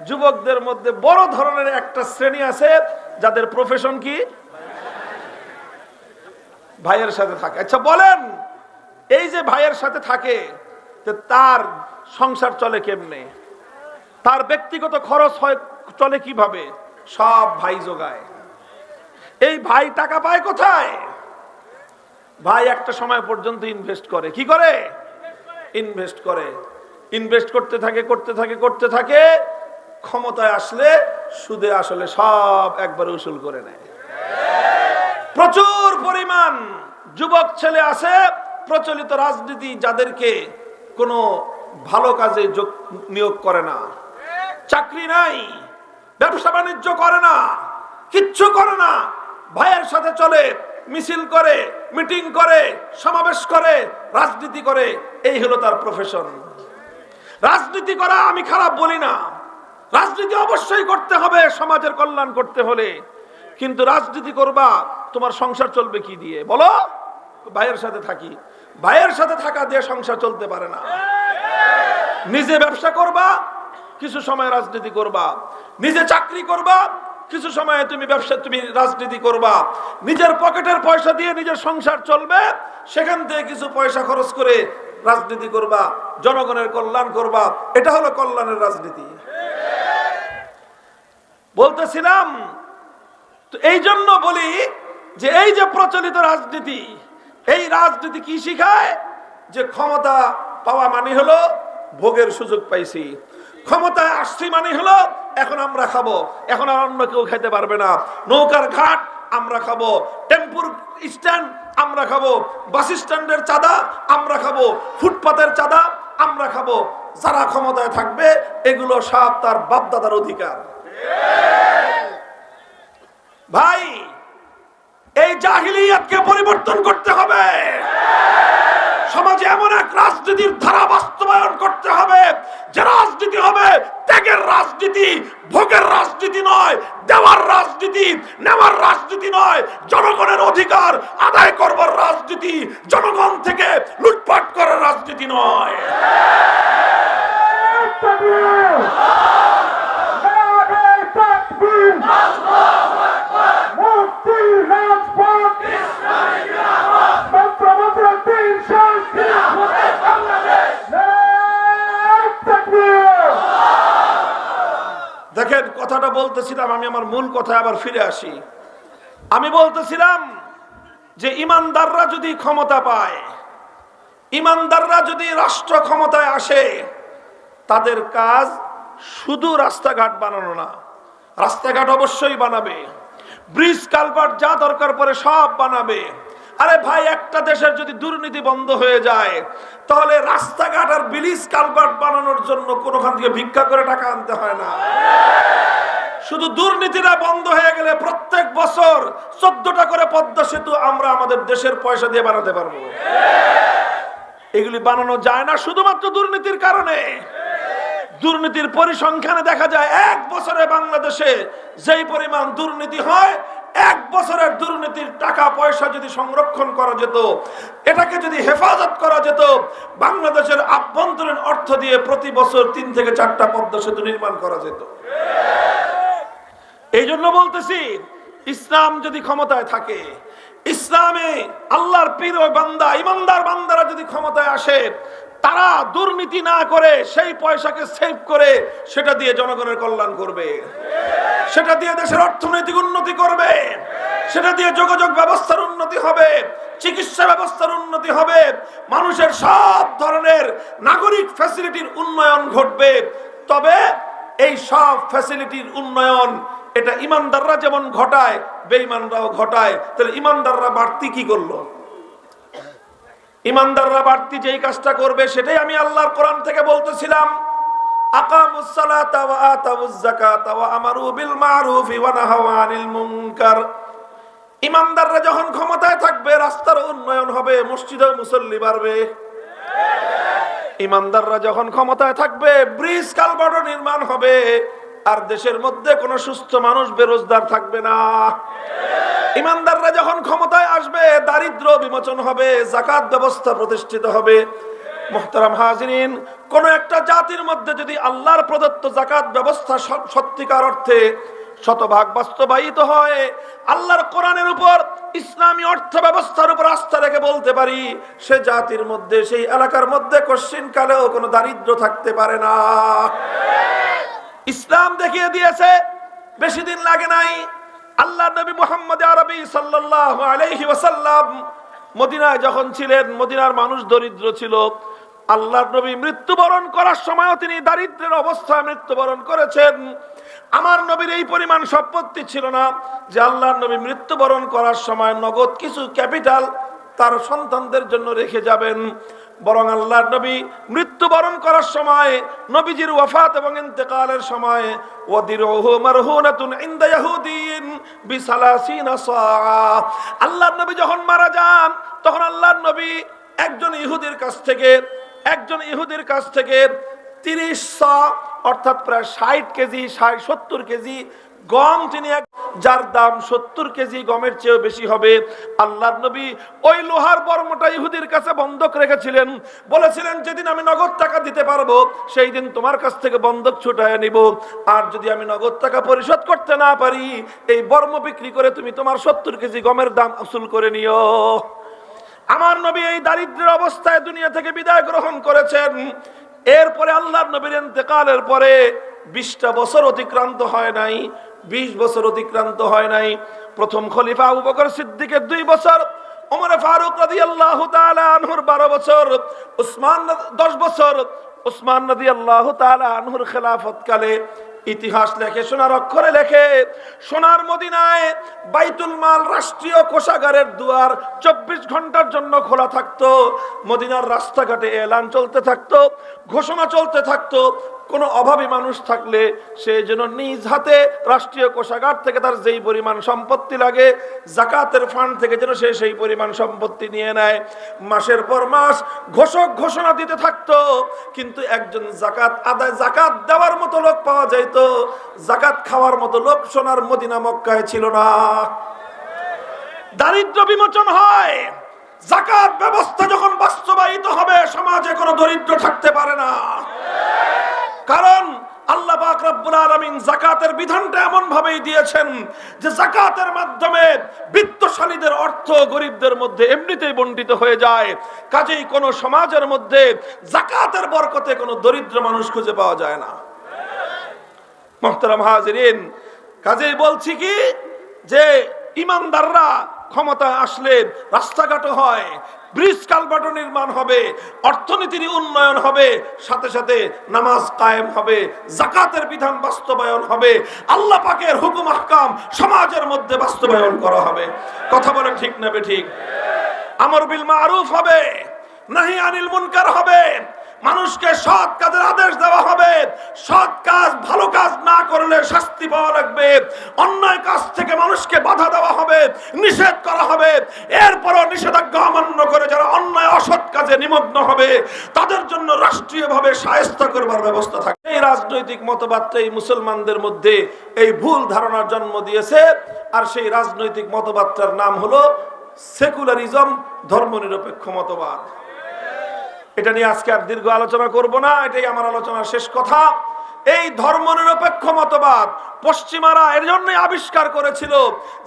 যুবকদের মধ্যে বড় ধরনের একটা শ্রেণী আছে যাদের প্রফেশন কি? ভাইয়ের সাথে থাকে। আচ্ছা বলেন, এই যে ভাইয়ের সাথে থাকে, তার সংসার চলে কেমনে? তার ব্যক্তিগত খরচ হয় চলে কিভাবে? সব ভাই যোগায়। এই ভাই টাকা পায় কোথায়? ভাই একটা সময় পর্যন্ত ইনভেস্ট করে। কি করে? ইনভেস্ট করে। ইনভেস্ট করতে থাকে, ক্ষমতায় আসলে সুদে আসলে সব একবার উসুল করে নেয়। প্রচুর পরিমাণ যুবক ছেলে আছে প্রচলিত রাজনীতি যাদেরকে কোনো ভালো কাজে নিয়োগ করে না, চাকরি নাই, ব্যবসা বাণিজ্য করে না, কিচ্ছু করে না, ভাইয়ের সাথে চলে, মিছিল করে, মিটিং করে, সমাবেশ করে, রাজনীতি করে, এই হলো তার প্রফেশন। রাজনীতি করা আমি খারাপ বলি না, রাজনীতি অবশ্যই করতে হবে সমাজের কল্যাণ করতে হলে, কিন্তু রাজনীতি করবা, তোমার সংসার চলবে কি দিয়ে বলো? ভাইয়ের সাথে থাকি। ভাইয়ের সাথে থাকা দিয়ে সংসার চলতে পারে না। নিজে ব্যবসা করবা, কিছু সময় রাজনীতি করবা, নিজে চাকরি করবা, কিছু সময় তুমি রাজনীতি করবা, নিজের পকেটের পয়সা দিয়ে নিজের সংসার চলবে, সেখান থেকে কিছু পয়সা খরচ করে রাজনীতি করবা, জনগণের কল্যাণ করবা, এটা হলো কল্যাণের রাজনীতি। বলতেছিলাম তো এই জন্য বলি যে এই যে প্রচলিত রাজনীতি, এই রাজনীতি কি শিখায়? যে ক্ষমতা পাওয়া মানে হলো ভোগের সুযোগ পাইছি, ক্ষমতায় আসছি মানে হলো এখন আমরা খাবো, এখন আর অন্য কেউ খেতে পারবে না, নৌকার ঘাট আমরা খাবো, টেম্পুর স্ট্যান্ড আমরা খাবো, বাস স্ট্যান্ডের চাঁদা আমরা খাবো, ফুটপাতের চাঁদা আমরা খাবো। যারা ক্ষমতায় থাকবে এগুলো সব তার বাপদাদার অধিকার। ভাই, এই জাহিলিয়াতকে পরিবর্তন করতে হবে। সমাজে এমন এক রাজনীতির ধারা বাস্তবায়ন করতে হবে যে রাজনীতি হবে ত্যাগের রাজনীতি, ভোগের রাজনীতি নয়, দেওয়ার রাজনীতি, নেওয়ার রাজনীতি নয়, জনগণের অধিকার আদায় করবার রাজনীতি, জনগণ থেকে লুটপাট করার রাজনীতি নয়। দেখেন বলতেছিলাম, আমি আমার মূল কথায় আবার ফিরে আসি। আমি বলতেছিলাম যে ইমানদাররা যদি ক্ষমতা পায়, ইমানদাররা যদি রাষ্ট্র ক্ষমতায় আসে, তাদের কাজ শুধু রাস্তাঘাট বানানো না। রাস্তাঘাট অবশ্যই বানাবে, ব্রিজ কালভার্ট যা দরকার পড়ে সব বানাবে। আরে ভাই, একটা দেশের যদি দুর্নীতি বন্ধ হয়ে যায়, তাহলে রাস্তাঘাট আর ব্রিজ কালভার্ট বানানোর জন্য কোনোখান থেকে ভিক্ষা করে টাকা আনতে হয় না। শুধু দুর্নীতিটা বন্ধ হয়ে গেলে প্রত্যেক বছর 14টা করে পদ্মা সেতু আমরা আমাদের দেশের পয়সা দিয়ে বানাতে পারবো। এগুলি বানানো যায় না শুধুমাত্র দুর্নীতির কারণে। দুর্নীতির পরিসংখ্যানে দেখা যায় এক বছরে বাংলাদেশে যেই পরিমাণ দুর্নীতি হয়, এক বছরের দুর্নীতির টাকা পয়সা যদি সংরক্ষণ করা যেত, এটাকে যদি হেফাজত করা যেত, বাংলাদেশের আভ্যন্তরীণ অর্থ দিয়ে প্রতি বছর 3 থেকে 4টা পদ্মা সেতু নির্মাণ করা যেত। এই জন্য বলতেছি, ইসলাম যদি ক্ষমতায় থাকে, ইসলামে আল্লাহর পীর ও বান্দা, ইমানদার বান্দারা যদি ক্ষমতায় আসে, তারা দুর্নীতি না করে সেই পয়সাকে সেভ করে সেটা দিয়ে জনগণের কল্যাণ করবে, সেটা দিয়ে দেশের অর্থনৈতিক উন্নতি করবে, সেটা দিয়ে যোগাযোগ ব্যবস্থার উন্নতি হবে, চিকিৎসা ব্যবস্থার উন্নতি হবে, মানুষের সব ধরনের নাগরিক ফ্যাসিলিটির উন্নয়ন ঘটবে। তবে এই সব ফ্যাসিলিটির উন্নয়ন এটা ইমানদাররা যেমন ঘটায়, বেঈমানরাও ঘটায়। তাহলে ইমানদাররা বাড়তি কি করলো? ইমানদাররা বাড়তি যেই কাজটা করবে সেটাই আমি আল্লাহর কোরআন থেকে বলতেছিলাম, আকামুস সালাতা ওয়া আতাউজ যাকাতা ওয়া আমারু বিল মারুফি ওয়া নাহাউ আনিল মুনকার। ইমানদাররা যখন ক্ষমতায় থাকবে, রাস্তার উন্নয়ন হবে, মসজিদে মুসল্লি বাড়বে। ইমানদাররা যখন ক্ষমতায় থাকবে, ব্রিজ কালভার্ট নির্মাণ হবে, আর দেশের মধ্যে কোনো সুস্থ মানুষ বেরোজগার থাকবে না। ইমানদাররা যখন ক্ষমতায় আসবে, দারিদ্র বিমোচন হবে, যাকাত ব্যবস্থা প্রতিষ্ঠিত হবে। মুহতারাম হাজিরিন, কোন একটা জাতির মধ্যে যদি আল্লাহর প্রদত্ত যাকাত ব্যবস্থা সত্যিকার অর্থে শতভাগ বাস্তবায়িত হয়, আল্লাহর কোরআনের উপর, ইসলামী অর্থ ব্যবস্থার উপর আস্থা রেখে বলতে পারি, সে জাতির মধ্যে, সেই এলাকার মধ্যে কশ্চিন কালেও কোনো দারিদ্র থাকতে পারে না। ইসলাম দেখিয়ে দিয়েছে, বেশি দিন লাগে নাই, আল্লাহ নবী মুহাম্মদ আরবি সাল্লাল্লাহু আলাইহি ওয়াসাল্লাম মদিনায় যখন ছিলেন, মদিনার মানুষ দরিদ্র ছিল। আল্লাহর নবী মৃত্যুবরণ করার সময়ও তিনি দারিদ্র্যের অবস্থায় মৃত্যুবরণ করেছেন। আমার নবীর এই পরিমাণ সম্পত্তি ছিল না যে আল্লাহর নবী মৃত্যুবরণ করার সময় নগদ কিছু ক্যাপিটাল তার সন্তানদের জন্য রেখে যাবেন। বরং আল্লাহর নবী মৃত্যুবরণ করার সময়, নবীজির ওয়াফাত এবং ইন্তেকালের সময়, ওয়াদিরুহু মারহুনাতুন ইনদা ইয়াহুদিন বিসালাসিনা সাআ, আল্লাহর নবী যখন মারা যান, তখন আল্লাহর নবী একজন ইহুদির কাছ থেকে 30 সা অর্থাৎ প্রায় 60 কেজি 70 কেজি গম তিনি, যার দাম 70 কেজি গমের চেয়েও বেশি হবে, আল্লাহর নবী ওই লোহার বর্মটা ইহুদির কাছে বন্ধক রেখেছিলেন। বলেছিলেন, যেদিন আমি নগদ টাকা দিতে পারবো, সেই দিন তোমার কাছ থেকে বন্ধক ছুটায় নিব। আর যদি আমি নগদ টাকা পরিশোধ করতে না পারি, এই বর্ম বিক্রি করে তুমি তোমার 70 কেজি গমের দাম আসুল করে নিও। আমার নবী এই দারিদ্র্যের অবস্থায় দুনিয়া থেকে বিদায় গ্রহণ করেছেন। এরপরে আল্লাহর নবীর ইন্তেকালের পরে 20টা বছর অতিক্রান্ত হয় নাই, 20 বছর অতিক্রান্ত হয় নাই। প্রথম খলিফা আবু বকর সিদ্দিকের 2 বছর, ওমর ফারুক রাদিয়াল্লাহু তাআলা আনহুর 12 বছর, উসমান 10 বছর। উসমান রাদিয়াল্লাহু তাআলা আনহুর খেলাফত কালে ইতিহাস লেখে, সোনার অক্ষরে লেখে, সোনার মদিনায় বাইতুল মাল রাষ্ট্রীয় কোষাগারের দুয়ার 24 ঘন্টার জন্য খোলা থাকতো। মদিনার রাস্তাঘাটে এলান চলতে থাকতো, ঘোষণা চলতে থাকতো, কোনো অভাবী মানুষ থাকলে সে যেন নিজ হাতে রাষ্ট্রীয় কোষাগার থেকে তার যেই পরিমাণ সম্পত্তি লাগে, যাকাতের ফান্ড থেকে যেন সে সেই পরিমাণ সম্পত্তি নিয়ে নেয়। মাসের পর মাস ঘোষণা দিতে থাকতো, কিন্তু একজন জাকাত দেওয়ার মতো লোক পাওয়া যাইত, জাকাত খাওয়ার মতো লোক সোনার মদিনা মক্কায় ছিল না। দারিদ্র বিমোচন হয়, যাকাত ব্যবস্থা যখন বাস্তবায়িত হবে, সমাজে কোনো দরিদ্র থাকতে পারে না। কারণ আল্লাহ পাক রব্বুল আলামিন যাকাতের বিধানটা এমন ভাবেই দিয়েছেন যে যাকাতের মাধ্যমে বিত্তশালীদের অর্থ গরিবদের মধ্যে এমনিতেই বণ্টিত হয়ে যায়। কাজেই কোনো সমাজের মধ্যে যাকাতের বরকতে কোনো দরিদ্র মানুষ খুঁজে পাওয়া যায় না। মুহতারাম হাজিরিন, কাজেই বলছি কি যে ইমানদাররা ক্ষমতা আসলে রাস্তাঘাট হয়, ব্রিজ কালভার্ট নির্মাণ হবে, অর্থনীতির উন্নয়ন হবে, সাথে সাথে নামাজ কায়েম হবে, যাকাতের বিধান বাস্তবায়ন হবে, আল্লাহ পাকের হুকুম আহকাম সমাজের মধ্যে বাস্তবায়ন করা হবে। কথা বলেন ঠিক না বেঠিক? আমর বিল মারুফ হবে, নাহি আনিল মুনকার হবে, মানুষকে সৎ কাজের আদেশ দেওয়া হবে, সৎ কাজ ভালো কাজ না করলে শাস্তি পাওয়া লাগবে, অন্যায় কাজ থেকে মানুষকে বাধা দেওয়া হবে, নিষেধ করা হবে, এরপরও নিষেধাজ্ঞা অমান্য করে যারা অন্যায় অসৎ কাজে নিমগ্ন হবে তাদের জন্য রাষ্ট্রীয়ভাবে শায়েস্তা করবার ব্যবস্থা থাকে। এই রাজনৈতিক মতবাদটাই মুসলমানদের মধ্যে এই ভুল ধারণার জন্ম দিয়েছে, আর সেই রাজনৈতিক মতবাদটার নাম হলো সেকুলারিজম, ধর্মনিরপেক্ষ মতবাদ। এটা নিয়ে আজকে আর দীর্ঘ আলোচনা করব না, এটাই আমার আলোচনার শেষ কথা। এই ধর্মনিরপেক্ষ মতবাদ পশ্চিমারা এর জন্যই আবিষ্কার করেছিল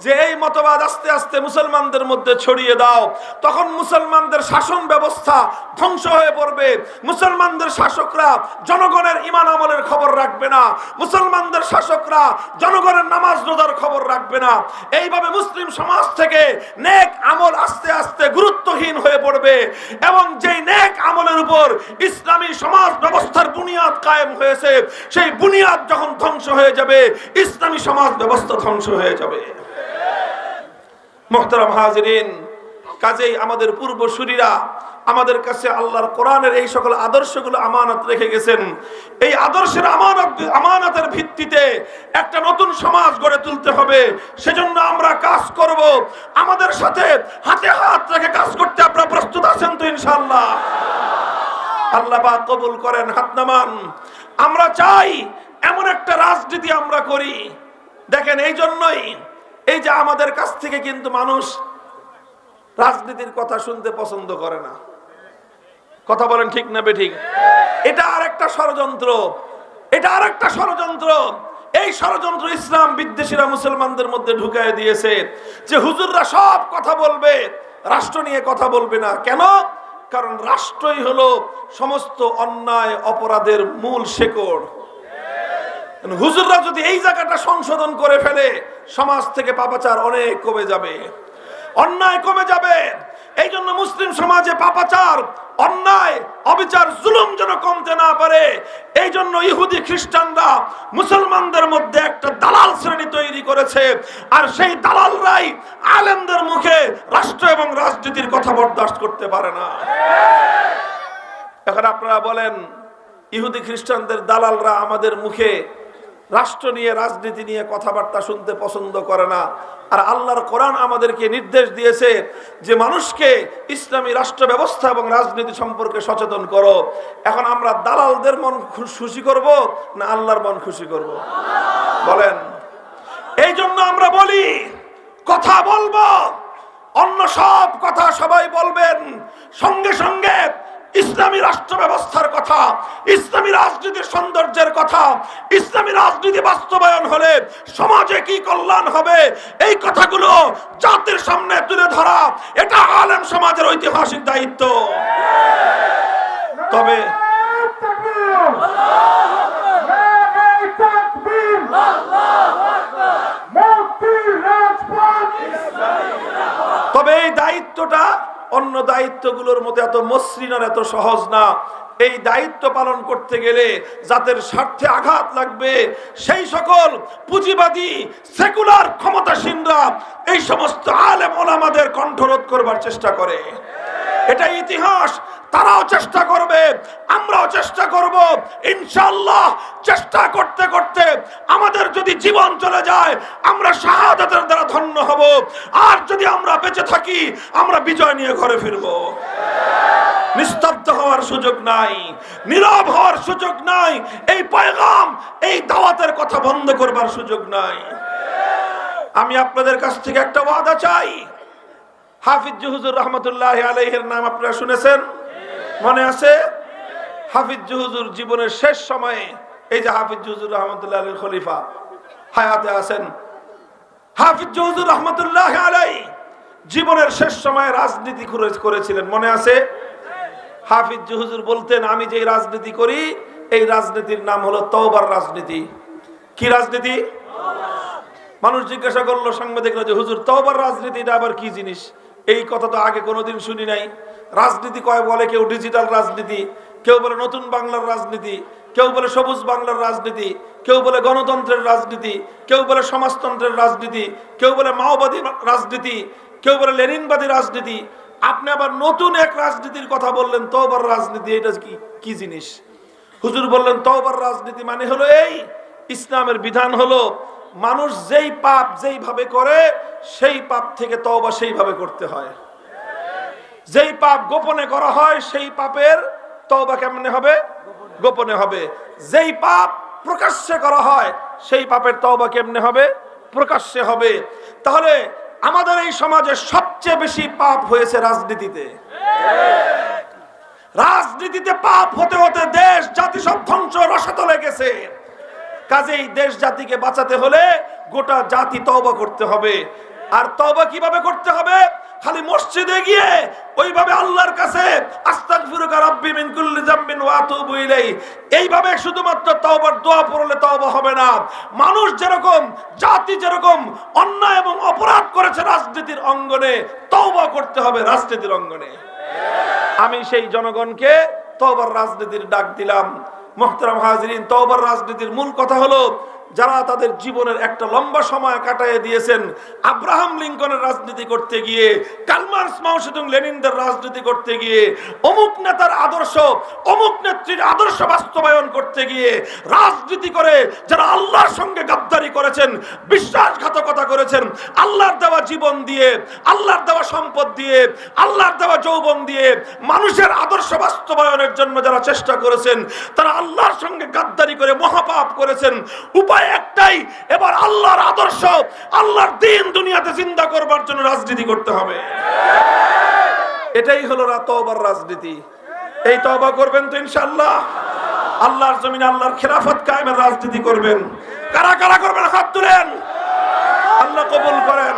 যে এই মতবাদ আস্তে আস্তে মুসলমানদের মধ্যে ছড়িয়ে দাও, তখন মুসলমানদের শাসন ব্যবস্থা ধ্বংস হয়ে পড়বে, মুসলমানদের শাসকরা জনগণের ঈমান আমলের খবর রাখবে না, মুসলমানদের শাসকরা জনগণের নামাজ রোজার খবর রাখবে না, এইভাবে মুসলিম সমাজ থেকে নেক আমল আস্তে আস্তে গুরুত্বহীন হয়ে পড়বে, এবং যেই নেক আমলের উপর ইসলামী সমাজ ব্যবস্থার বুনিয়াদ কায়েম হয়েছে সেই বুনিয়াদ যখন ধ্বংস হয়ে যাবে ইসলামী সমাজ ব্যবস্থা ধ্বংস হয়ে যাবে। মুহতারাম হাজিরিন, কাজেই আমাদের পূর্বসূরীরা আমাদের কাছে আল্লাহর কোরআনের এই সকল আদর্শগুলো আমানত রেখে গেছেন। এই আদর্শের আমানতের ভিত্তিতে একটা নতুন সমাজ গড়ে তুলতে হবে, সেজন্য আমরা কাজ করব। আমাদের সাথে হাতে হাত রেখে কাজ করতে আপনারা প্রস্তুত আছেন তো ইনশাআল্লাহ? আল্লাহ পাক কবুল করেন, হাত নামান। আমরা চাই এমন একটা রাজনীতি আমরা করি। দেখেন, এই জন্যই এই যে আমাদের কাছ থেকে কিন্তু মানুষ রাজনীতির কথা শুনতে পছন্দ করে না। কথা বলেন ঠিক না বেঠিক? এটা আরেকটা ষড়যন্ত্র, এটা আরেকটা ষড়যন্ত্র। এই ষড়যন্ত্র ইসলাম বিদ্বেষীরা মুসলমানদের মধ্যে ঢুকায় দিয়েছে যে হুজুররা সব কথা বলবে, রাষ্ট্র নিয়ে কথা বলবে না। কেন? কারণ রাষ্ট্রই হলো সমস্ত অন্যায় অপরাধের মূল শেকড়। হুজুররা যদি এই জায়গাটা সংশোধন করে ফেলে সমাজ থেকে পাপাচার অনেক কমে যাবে, অন্যায় কমে যাবে। এই জন্য মুসলিম সমাজে পাপাচার, অন্যায়, অবিচার, জুলুম যেন কমতে না পারে, এই জন্য ইহুদি খ্রিস্টানরা মুসলমানদের মধ্যে একটা দালাল শ্রেণী তৈরি করেছে, আর সেই দালালরাই আলেমদের মুখে রাষ্ট্র এবং রাজনীতির কথা বরদাস্ত করতে পারে না। এখন আপনারা বলেন, ইহুদি খ্রিস্টানদের দালালরা আমাদের মুখে রাষ্ট্র নিয়ে, রাজনীতি নিয়ে কথাবার্তা শুনতে পছন্দ করে না, আর আল্লাহর কোরআন আমাদেরকে নির্দেশ দিয়েছে যে মানুষকে ইসলামী রাষ্ট্র ব্যবস্থা এবং রাজনীতি সম্পর্কে সচেতন করো। এখন আমরা দালালদের মন খুশি করব না আল্লাহর মন খুশি করব? বলেন। এই জন্য আমরা বলি, কথা বলবো, অন্য সব কথা সবাই বলবেন, সঙ্গে সঙ্গে ইসলামী রাষ্ট্র ব্যবস্থার কথা, ইসলামী রাজনীতির সৌন্দর্যের কথা, ইসলামী রাজনীতি বাস্তবায়ন হলে সমাজে কি কল্যাণ হবে এই কথাগুলো জাতির সামনে তুলে ধরা, এটা আলেম সমাজের ঐতিহাসিক দায়িত্ব। তবে এই দায়িত্বটা অন্য দায়িত্বগুলোর মতো এত মসৃণ আর এত সহজ না। এই দায়িত্ব পালন করতে গেলে যাদের স্বার্থে আঘাত লাগবে সেই সকল পুঁজিবাদী সেকুলার ক্ষমতাসীনরা এই সমস্ত আলেম ওলামাদের কণ্ঠরোধ করবার চেষ্টা করে। এটা ইতিহাস। তারাও চেষ্টা করবে, আমরাও চেষ্টা করব। ইনশাআল্লাহ চেষ্টা করতে করতে আমাদের যদি জীবন চলে যায় আমরা শাহাদাতের দ্বারা ধন্য হব, আর যদি আমরা বেঁচে থাকি আমরা বিজয় নিয়ে ঘরে ফিরব। নিস্তব্ধ হওয়ার সুযোগ নাই, নীরব হওয়ার সুযোগ নাই, এই পয়গাম, এই দাওয়াতের কথা বন্ধ করবার সুযোগ নাই। আমি আপনাদের কাছ থেকে একটা ওয়াদা চাই। হাফিজ হুজুর রহমতুল্লাহি আলাইহির নাম আপনারা শুনেছেন, মনে আছে? হাফিজ হুজুর জীবনের শেষ সময়ে, এই যে হাফিজ হুজুর রহমতুল্লাহি আলাইহির খলিফা হায়াতে আছেন, হাফিজ হুজুর রহমতুল্লাহি আলাইহি জীবনের শেষ সময়ে রাজনীতি করেছিলেন, মনে আছে? হাফিজ হুজুর বলতেন, আমি যে রাজনীতি করি এই রাজনীতির নাম হলো তওবার রাজনীতি। কি রাজনীতি? মানুষ জিজ্ঞাসা করলো সাংবাদিকরা যে হুজুর তওবার রাজনীতি এটা আবার কি জিনিস? এই কথা তো আগে কোনোদিন শুনি নাই। রাজনীতি কয় বলে কেউ ডিজিটাল রাজনীতি, কেউ বলে নতুন বাংলার রাজনীতি, কেউ বলে সবুজ বাংলার রাজনীতি, কেউ বলে গণতন্ত্রের রাজনীতি, কেউ বলে সমাজতন্ত্রের রাজনীতি, কেউ বলে মাওবাদী রাজনীতি, কেউ বলে লেনিনবাদী রাজনীতি। আপনি আবার নতুন এক রাজনীতির কথা বললেন, তওবার রাজনীতি, এটা কি জিনিস? হুজুর বললেন তওবার রাজনীতি মানে হলো এই, ইসলামের বিধান হলো মানুষ যেই পাপ যেইভাবে করে সেই পাপ থেকে তওবা সেইভাবে করতে হয়। যেই পাপ গোপনে করা হয় সেই পাপের তওবা কেমনে হবে? গোপনে হবে। যেই পাপ প্রকাশ্যে করা হয় সেই পাপের তওবা কেমনে হবে? প্রকাশ্যে হবে। তাহলে আমাদের এই সমাজে সবচেয়ে বেশি পাপ হয়েছে রাজনীতিতে। রাজনীতিতে পাপ হতে হতে দেশ জাতি সব ধ্বংস রসাতলে গেছে। কাজেই দেশ জাতিকে বাঁচাতে হলে গোটা জাতি তওবা করতে হবে। আর তওবা কিভাবে করতে হবে? খালি মসজিদে গিয়ে ওইভাবে আল্লাহর কাছে আস্তাগফিরুকা রাব্বি মিন কুল্লি যামবিন ওয়া আতুবু ইলাইহি এইভাবে শুধুমাত্র তওবার দোয়া পড়লে তওবা হবে না। মানুষ যেরকম, জাতি যেরকম অন্যায় এবং অপরাধ করেছে রাজনীতির অঙ্গনে, তওবা করতে হবে রাজনীতির অঙ্গনে। আমি সেই জনগণকে তওবার রাজনীতির ডাক দিলাম। মুহতারাম হাজিরিন, তওবার রাজনীতির মূল কথা হলো যারা তাদের জীবনের একটা লম্বা সময় কাটায় দিয়েছেন আব্রাহাম লিঙ্কনের রাজনীতি করতে গিয়ে, কার্ল মার্কস, মাও সেতুং, লেনিনদের রাজনীতি করতে গিয়ে, অমুক নেতার আদর্শ, অমুক নেত্রীর আদর্শ বাস্তবায়ন করতে গিয়ে রাজনীতি করে যারা আল্লাহর সঙ্গে গাদ্দারি করেছেন, বিশ্বাসঘাতকতা করেছেন, আল্লাহর দেওয়া জীবন দিয়ে, আল্লাহর দেওয়া সম্পদ দিয়ে, আল্লাহর দেওয়া যৌবন দিয়ে মানুষের আদর্শ বাস্তবায়নের জন্য যারা চেষ্টা করেছেন, তারা আল্লাহর সঙ্গে গাদ্দারি করে মহাপাপ করেছেন। উপায় একটাই, এবার আল্লাহর আদর্শ, আল্লাহর দ্বীন দুনিয়াতে জিন্দা করবার জন্য রাজনীতি করতে হবে। এটাই হলো তওবার রাজনীতি। এই তওবা করবেন তো ইনশাআল্লাহ? আল্লাহর জমিনে আল্লাহর খেলাফত কায়েমের রাজনীতি করবেন। কারা কারা করবেন হাত তুলেন। আল্লাহ কবুল করেন।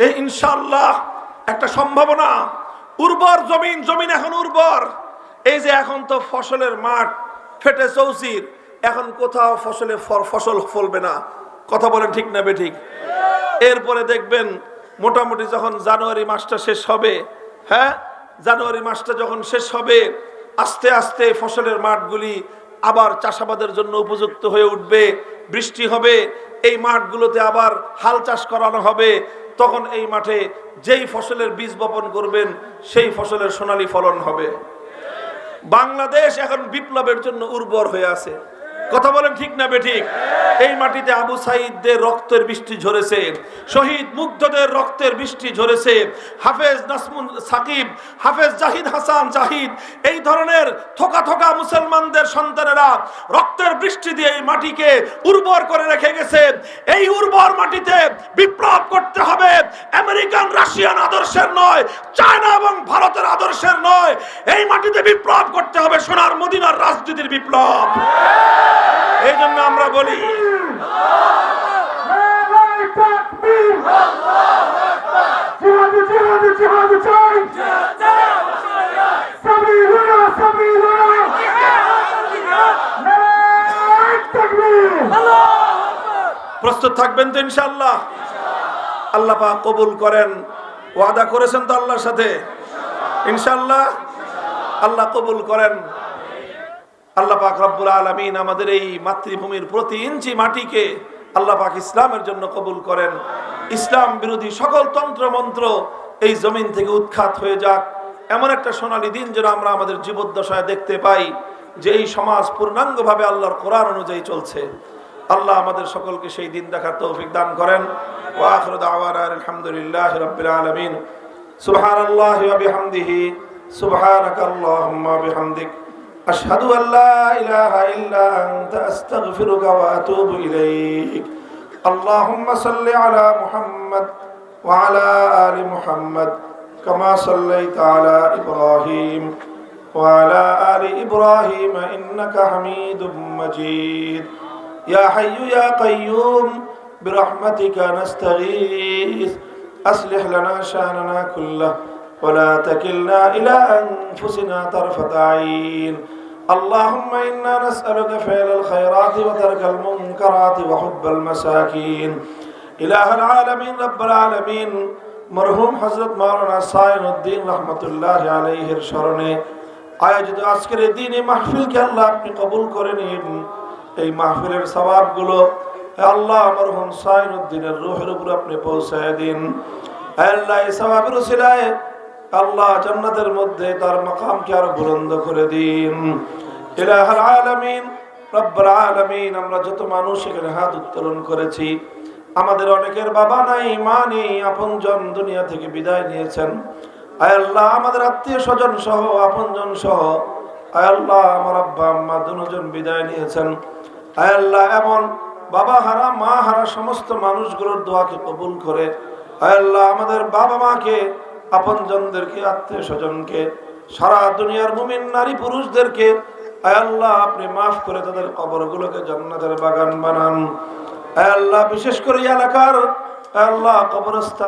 এই ইনশাআল্লাহ একটা সম্ভাবনা। উর্বর জমিন, জমিন এখন উর্বর। এই যে এখন তো ফসলের মাঠ ফেটে চৌচির, এখন কোথাও ফসল ফলবে না। কথা বলেন ঠিক না বেঠিক? এরপরে দেখবেন মোটামুটি যখন জানুয়ারি মাসটা শেষ হবে, হ্যাঁ, জানুয়ারি মাসটা যখন শেষ হবে, আস্তে আস্তে ফসলের মাঠগুলি আবার চাষাবাদের জন্য উপযুক্ত হয়ে উঠবে। বৃষ্টি হবে, এই মাঠগুলোতে আবার হাল চাষ করানো হবে। তখন এই মাঠে যেই ফসলের বীজ বপন করবেন সেই ফসলের সোনালী ফলন হবে। বাংলাদেশ এখন বিপ্লবের জন্য উর্বর হয়ে আছে। কথা বলেন ঠিক না বেঠিক? এই মাটিতে আবু সাইদদের রক্তের বৃষ্টি ঝরেছে, শহীদ মুগ্ধদের রক্তের বৃষ্টি ঝরেছে, হাফেজ নাসমুন সাকিব, হাফেজ জাহিদ হাসান জাহিদ, এই ধরনের থোকা থোকা মুসলমানদের সন্তানেরা রক্তের বৃষ্টি দিয়ে এই মাটিকে উর্বর করে রেখে গেছে। এই উর্বর মাটিতে বিপ্লব করতে হবে। আমেরিকান রাশিয়ান আদর্শের নয়, চায়না এবং ভারতের আদর্শের নয়। এই মাটিতে বিপ্লব করতে হবে, সোনার মদিনার রাজনীতির বিপ্লব। এই জন্য আমরা বলি প্রস্তুত থাকবেন তো ইনশাআল্লাহ? আল্লাহ পাক কবুল করেন। ওয়াদা করেছেন তো আল্লাহর সাথে ইনশাআল্লাহ? আল্লাহ কবুল করেন। আল্লাহ পাক রব্বুল আলামিন আমাদের এই মাতৃভূমির প্রতি ইঞ্চি মাটিকে আল্লাহ পাক ইসলামের জন্য কবুল করেন। ইসলাম বিরোধী সকল তন্ত্র মন্ত্র এই জমিন থেকে উৎখাত হয়ে যাক। এমন একটা সোনালী দিন যেন আমরা আমাদের জীবদ্দশায় দেখতে পাই যে এই সমাজ পূর্ণাঙ্গভাবে আল্লাহর কোরআন অনুযায়ী চলছে। আল্লাহ আমাদের সকলকে সেই দিন দেখার তৌফিক দান করেন। ওয়া আখিরু দাওয়ানা আলহামদুলিল্লাহি রাব্বিল আলামিন। সুবহানাল্লাহি ওয়া বিহামদিহি, সুবহানাকাল্লাহুম্মা ওয়া বিহামদিক, আশহাদু আল্লা ইলাহা ইল্লা আনতা আস্তাগফিরুকা ওয়া আতুবু ইলাইক। আল্লাহুম্মা সাল্লি আলা মুহাম্মাদ ওয়া আলা আলি মুহাম্মাদ কামা সাল্লাইতা আলা ইব্রাহিম ওয়া আলা আলি ইব্রাহিম ইন্নাকা হামিদুম মাজিদ। ইয়া হাইয়্যু ইয়া কাইয়্যুম বিরহমাতিকা নাস্তাগীথ আসলিহ লানা শা'নানা কুল্লাহ ওয়া লা তাকিলনা ইলা আনফুসিনা তারফাতা আইন اللهم إنا نسألك فعل الخيرات وترك المنكرات وحب المساكين إله العالمين رب العالمين মরহুম হযরত মাওলানা সাইনুদ্দিন রাহমাতুল্লাহ আলাইহির স্মরণে আয়োজিত আজকের এই দিনে মাহফিলকে আল্লাহ আপনি কবুল করে নিন। এই মাহফিলের সওয়াবগুলো আল্লাহ মরহুম সাইনুদ্দিনের রূহের উপর আপনি পৌঁছায় দিন। আল্লাহ এই সওয়াবের উসিলায় আল্লাহ জান্নাতের মধ্যে তার মাকামকে আরো বুলন্দ করে দিন। ইলাহুল আলামিন রব্বুল আলামিন, আমরা যত মানুষ এখানে হাত উত্তোলন করেছি, আমাদের অনেকের বাবা নাই, মা নেই, আপনজন দুনিয়া থেকে বিদায় নিয়েছেন। আয় আল্লাহ, আমাদের আত্মীয় স্বজন সহ আপনজন সহ আয় আল্লাহ আমার আব্বা আম্মা দুজন বিদায় নিয়েছেন। আয় আল্লাহ, এমন বাবা হারা মা হারা সমস্ত মানুষগুলোর দোয়াকে কবুল করে আয় আল্লাহ আমাদের বাবা মাকে, আপনজনদেরকে, আত্মীয় স্বজনকে, সারা দুনিয়ার মুমিন নারী পুরুষদেরকে আয় আল্লাহ আপনি মাফ করে তাদের কবরগুলোকে জান্নাতের বাগান বানান। আয় আল্লাহ, বিশেষ করে এই এলাকার আয় আল্লাহ কবরস্থান